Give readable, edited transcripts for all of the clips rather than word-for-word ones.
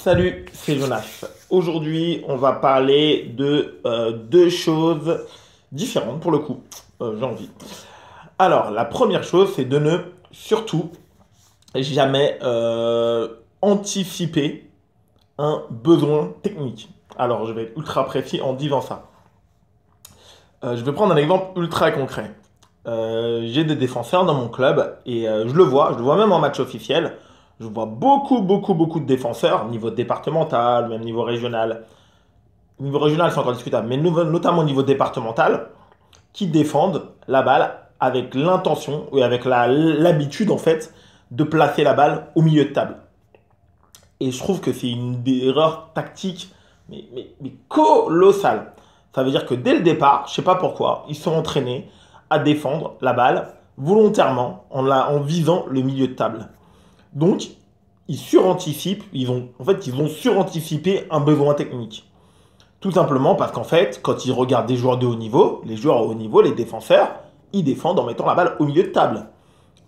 Salut, c'est Jonas. Aujourd'hui, on va parler de deux choses différentes pour le coup, j'ai envie. Alors, la première chose, c'est de ne surtout jamais anticiper un besoin technique. Alors, je vais être ultra précis en disant ça. Je vais prendre un exemple ultra concret. J'ai des défenseurs dans mon club et je le vois même en match officiel. Je vois beaucoup de défenseurs, niveau départemental, même niveau régional. Niveau régional, c'est encore discutable, mais notamment au niveau départemental, qui défendent la balle avec l'intention et avec l'habitude en fait de placer la balle au milieu de table. Et je trouve que c'est une erreur tactique, mais colossale. Ça veut dire que dès le départ, je ne sais pas pourquoi, ils sont entraînés à défendre la balle volontairement en visant le milieu de table. Donc, ils suranticipent, ils vont suranticiper un besoin technique. Tout simplement parce qu'en fait, quand ils regardent des joueurs de haut niveau, les joueurs au haut niveau, les défenseurs, ils défendent en mettant la balle au milieu de table.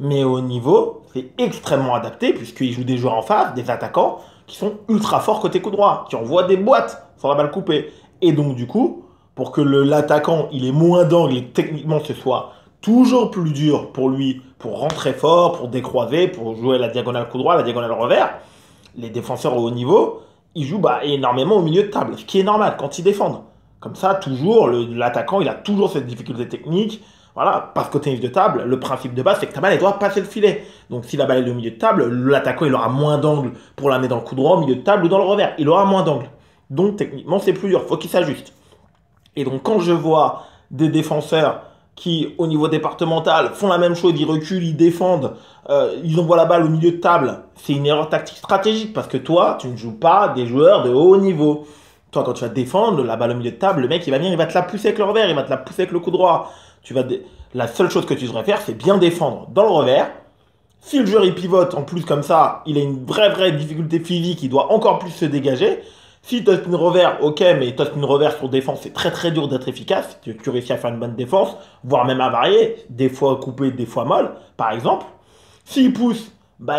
Mais au haut niveau, c'est extrêmement adapté puisqu'ils jouent des joueurs en face, des attaquants qui sont ultra forts côté coup droit, qui envoient des boîtes sur la balle coupée. Et donc du coup, pour que l'attaquant il ait moins d'angle et techniquement ce soit toujours plus dur pour lui pour rentrer fort, pour décroiser, pour jouer la diagonale coup droit, la diagonale revers, les défenseurs au haut niveau, ils jouent énormément au milieu de table, ce qui est normal quand ils défendent. Comme ça, toujours, l'attaquant, il a toujours cette difficulté technique. Voilà, parce qu'au tennis de table, le principe de base, c'est que ta balle, elle doit passer le filet. Donc si la balle est au milieu de table, l'attaquant, il aura moins d'angle pour l'amener dans le coup droit, au milieu de table ou dans le revers. Il aura moins d'angle. Donc techniquement, c'est plus dur, il faut qu'il s'ajuste. Et donc quand je vois des défenseurs qui, au niveau départemental, font la même chose, ils reculent, ils défendent, ils envoient la balle au milieu de table, c'est une erreur tactique stratégique parce que toi, tu ne joues pas des joueurs de haut niveau. Toi, quand tu vas défendre la balle au milieu de table, le mec, il va venir, il va te la pousser avec le revers, il va te la pousser avec le coup droit. La seule chose que tu devrais faire, c'est bien défendre dans le revers. Si le joueur il pivote, en plus comme ça, il a une vraie difficulté physique, il doit encore plus se dégager. Si tu as une revers, ok, mais tu as une revers sur défense, c'est très dur d'être efficace. Tu réussis à faire une bonne défense, voire même à varier, des fois coupé, des fois molle, par exemple. S'il pousse,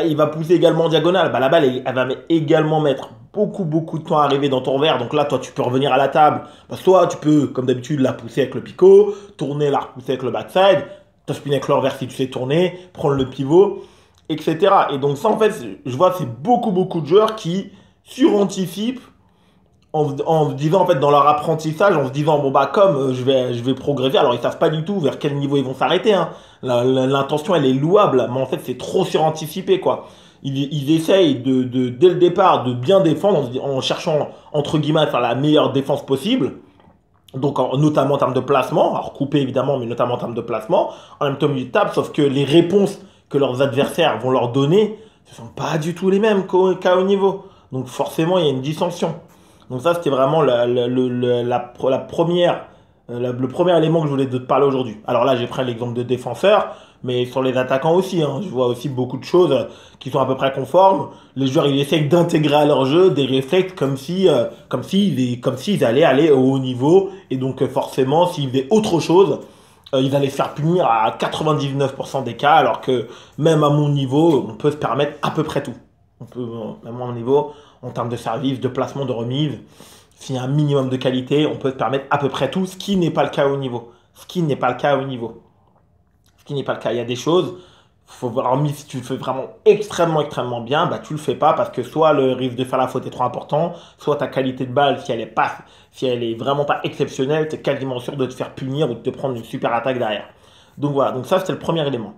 il va pousser également en diagonale. La balle, elle va également mettre beaucoup de temps à arriver dans ton revers. Donc là, toi, tu peux revenir à la table. Soit tu peux, comme d'habitude, la pousser avec le picot, tourner, la repousser avec le backside, t'aspiner avec le revers si tu sais tourner, prendre le pivot, etc. Et donc ça, en fait, je vois, c'est beaucoup de joueurs qui suranticipent en se disant en fait dans leur apprentissage, en se disant bon comme je vais progresser, alors ils savent pas du tout vers quel niveau ils vont s'arrêter, hein. L'intention elle est louable, mais en fait c'est trop suranticipé quoi. Ils essayent dès le départ de bien défendre en cherchant entre guillemets à faire la meilleure défense possible. Donc notamment en termes de placement, alors coupé évidemment, mais notamment en termes de placement, en même temps au milieu de table, sauf que les réponses que leurs adversaires vont leur donner, ce sont pas du tout les mêmes qu'à haut niveau. Donc forcément il y a une dissension. Donc ça, c'était vraiment la première, le premier élément que je voulais te parler aujourd'hui. Alors là, j'ai pris l'exemple de défenseurs, mais sur les attaquants aussi, hein, je vois aussi beaucoup de choses qui sont à peu près conformes. Les joueurs, ils essayent d'intégrer à leur jeu des réflexes comme s'ils allaient aller au haut niveau. Et donc forcément, s'ils faisaient autre chose, ils allaient se faire punir à 99% des cas, alors que même à mon niveau, on peut se permettre à peu près tout. On peut, même à mon niveau, en termes de service, de placement, de remise, s'il y a un minimum de qualité, on peut se permettre à peu près tout, ce qui n'est pas le cas au niveau. Ce qui n'est pas le cas au niveau. Ce qui n'est pas le cas. Il y a des choses, faut voir, si tu le fais vraiment extrêmement bien, tu le fais pas parce que soit le risque de faire la faute est trop important, soit ta qualité de balle, si elle est vraiment pas exceptionnelle, tu es quasiment sûr de te faire punir ou de te prendre une super attaque derrière. Donc voilà, donc ça c'était le premier élément.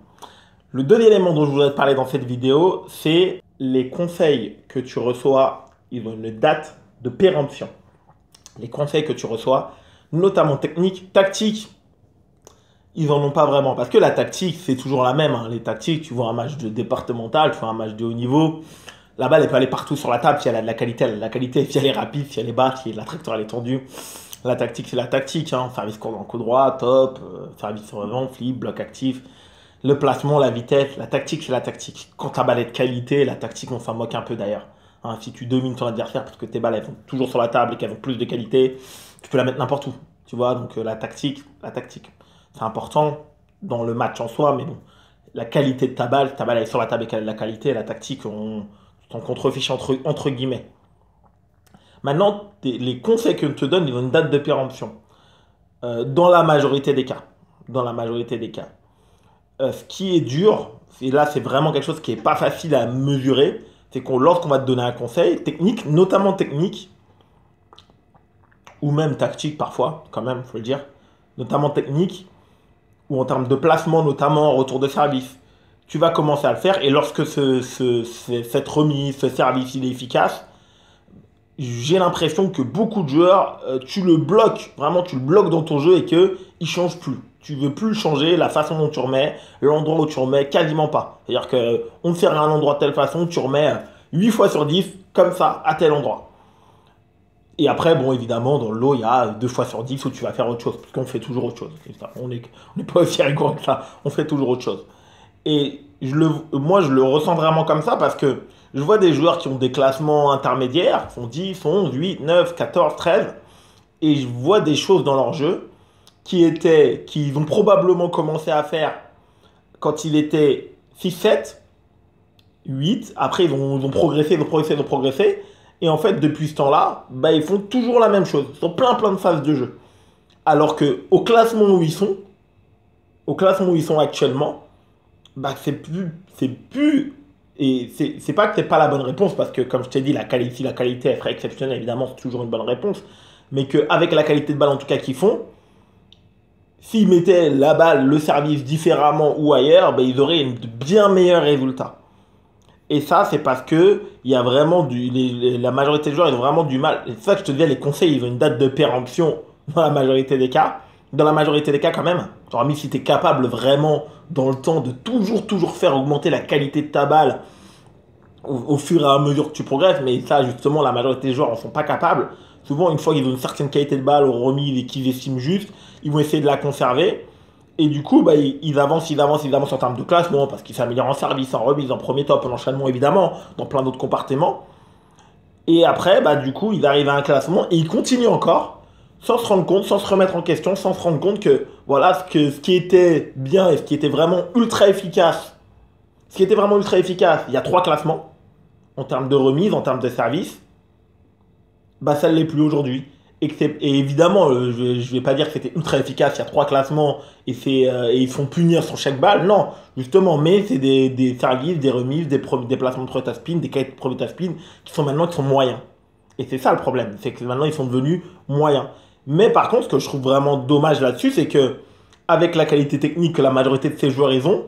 Le deuxième élément dont je voudrais te parler dans cette vidéo, c'est les conseils que tu reçois, ils ont une date de péremption. Les conseils que tu reçois, notamment techniques, tactiques, ils n'en ont pas vraiment. Parce que la tactique, c'est toujours la même, hein. Les tactiques, tu vois un match de départemental, tu vois un match de haut niveau, la balle, elle peut aller partout sur la table si elle a de la qualité. Elle a de la qualité, si elle est rapide, si elle est basse, si la trajectoire elle est tendue. La tactique, c'est la tactique, hein. Service court dans le coup droit, top, service revent, flip, bloc actif. Le placement, la vitesse, la tactique, c'est la tactique. Quand ta balle est de qualité, la tactique, on s'en moque un peu d'ailleurs. Hein, si tu domines ton adversaire parce que tes balles elles sont toujours sur la table et qu'elles ont plus de qualité, tu peux la mettre n'importe où. Tu vois, donc la tactique, c'est important dans le match en soi, mais bon, la qualité de ta balle elle est sur la table et qu'elle a de la qualité, la tactique, on s'en contrefiche entre guillemets. Maintenant, les conseils que je te donne, ils ont une date de péremption. Dans la majorité des cas. Dans la majorité des cas. Ce qui est dur, et là c'est vraiment quelque chose qui n'est pas facile à mesurer, c'est qu'on lorsqu'on va te donner un conseil technique, notamment technique, ou même tactique parfois, quand même, il faut le dire, notamment technique, ou en termes de placement, notamment en retour de service, tu vas commencer à le faire, et lorsque cette remise, ce service, il est efficace, j'ai l'impression que beaucoup de joueurs, tu le bloques, vraiment tu le bloques dans ton jeu et qu'il ne change plus. Tu veux plus changer la façon dont tu remets, l'endroit où tu remets, quasiment pas. C'est-à-dire qu'on te sert à un endroit de telle façon, tu remets 8 fois sur 10, comme ça, à tel endroit. Et après, bon, évidemment, dans le lot, il y a 2 fois sur 10 où tu vas faire autre chose, parce qu'on fait toujours autre chose. On n'est pas aussi rigoureux que ça, on fait toujours autre chose. Et moi, je le ressens vraiment comme ça parce que je vois des joueurs qui ont des classements intermédiaires, qui font 10, 11, 8, 9, 14, 13, et je vois des choses dans leur jeu qu'ils ont probablement commencé à faire quand il était 6, 7, 8. Après, ils ont progressé, ils ont progressé, ils ont progressé. Et en fait, depuis ce temps-là, bah, ils font toujours la même chose. Ils ont plein de phases de jeu. Alors que au classement où ils sont actuellement, bah, et c'est pas que c'est pas la bonne réponse, parce que comme je t'ai dit, si la qualité elle serait exceptionnelle, évidemment, c'est toujours une bonne réponse. Mais qu'avec la qualité de balle, en tout cas, qu'ils font, s'ils mettaient la balle, le service différemment ou ailleurs, ben, ils auraient de bien meilleurs résultats. Et ça, c'est parce que il y a vraiment la majorité des joueurs, ils ont vraiment du mal. C'est ça que je te disais, les conseils, ils ont une date de péremption dans la majorité des cas. Dans la majorité des cas, quand même, genre, même si tu es capable vraiment, dans le temps, de toujours faire augmenter la qualité de ta balle au fur et à mesure que tu progresses, mais ça, justement, la majorité des joueurs n'en sont pas capables. Souvent, une fois qu'ils ont une certaine qualité de balle remise et qu'ils estiment juste, ils vont essayer de la conserver. Et du coup, bah, ils avancent en termes de classement, parce qu'ils s'améliorent en service, en remise, en premier top, en enchaînement, évidemment, dans plein d'autres compartiments. Et après, bah, du coup, ils arrivent à un classement et ils continuent encore, sans se rendre compte, sans se remettre en question, sans se rendre compte que, voilà, ce qui était bien et ce qui était vraiment ultra efficace, il y a 3 classements en termes de remise, en termes de service, bah ça ne l'est plus aujourd'hui. Et évidemment, je vais pas dire que c'était ultra efficace, il y a 3 classements et ils font punir sur chaque balle, non, justement, mais c'est des services, des remises, des placements de premier spin, des qualités de premier spin qui sont moyens. Et c'est ça le problème, c'est que maintenant ils sont devenus moyens. Mais par contre, ce que je trouve vraiment dommage là-dessus, c'est que avec la qualité technique que la majorité de ces joueurs ils ont,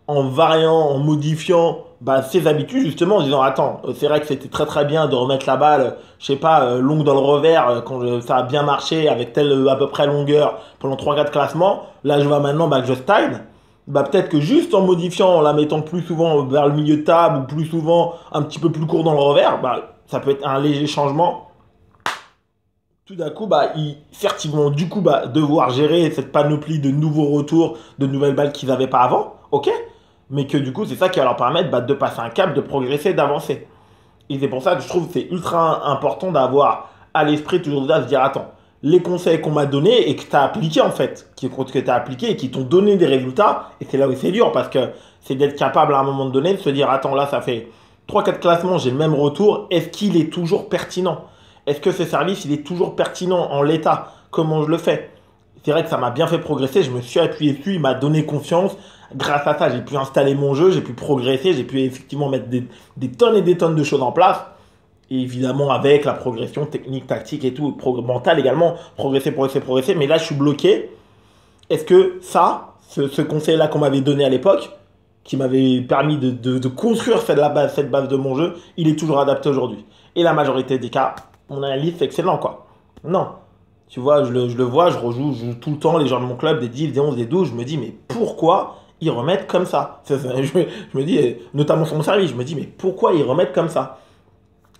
en variant, en modifiant bah, ses habitudes, justement, en disant attends, c'est vrai que c'était très bien de remettre la balle, je sais pas, longue dans le revers, quand ça a bien marché avec telle à peu près longueur pendant 3-4 classements. Là, je vois maintenant bah, que je stagne. Bah, peut-être que juste en modifiant, en la mettant plus souvent vers le milieu de table ou plus souvent un petit peu plus court dans le revers, bah, ça peut être un léger changement. Tout d'un coup, bah, certes, ils vont du coup bah, devoir gérer cette panoplie de nouveaux retours, de nouvelles balles qu'ils n'avaient pas avant, ok? Mais que du coup, c'est ça qui va leur permettre bah, de passer un cap, de progresser, d'avancer. Et c'est pour ça que je trouve que c'est ultra important d'avoir à l'esprit toujours de se dire attends, les conseils qu'on m'a donnés et que tu as appliqués en fait, que tu as appliqués et qui t'ont donné des résultats, et c'est là où c'est dur parce que c'est d'être capable à un moment donné de se dire attends, là ça fait 3-4 classements, j'ai le même retour, est-ce qu'il est toujours pertinent? Est-ce que ce service il est toujours pertinent en l'état? Comment je le fais? C'est vrai que ça m'a bien fait progresser, je me suis appuyé dessus, il m'a donné confiance. Grâce à ça, j'ai pu installer mon jeu, j'ai pu progresser, j'ai pu effectivement mettre des tonnes et des tonnes de choses en place. Et évidemment, avec la progression technique, tactique et tout, mental également, progresser. Mais là, je suis bloqué. Est-ce que ce conseil-là qu'on m'avait donné à l'époque, qui m'avait permis de construire cette base de mon jeu, il est toujours adapté aujourd'hui? Et la majorité des cas, mon analyse, c'est excellent, quoi. Non. Tu vois, je le vois, je joue tout le temps les gens de mon club, des 10, des 11, des 12, je me dis, mais pourquoi ils remettent comme ça? Je me dis, notamment sur mon service, je me dis, mais pourquoi ils remettent comme ça?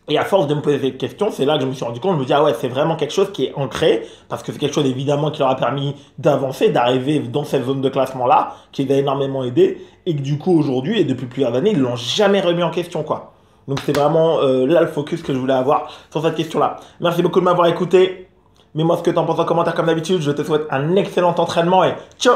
Et à force de me poser cette question, c'est là que je me suis rendu compte, je me dis, ah ouais, c'est vraiment quelque chose qui est ancré, parce que c'est quelque chose évidemment qui leur a permis d'avancer, d'arriver dans cette zone de classement-là, qui les a énormément aidés, et que du coup, aujourd'hui, et depuis plusieurs années, ils ne l'ont jamais remis en question, quoi. Donc c'est vraiment là le focus que je voulais avoir sur cette question-là. Merci beaucoup de m'avoir écouté. Mets-moi ce que tu en penses en commentaire comme d'habitude. Je te souhaite un excellent entraînement et ciao!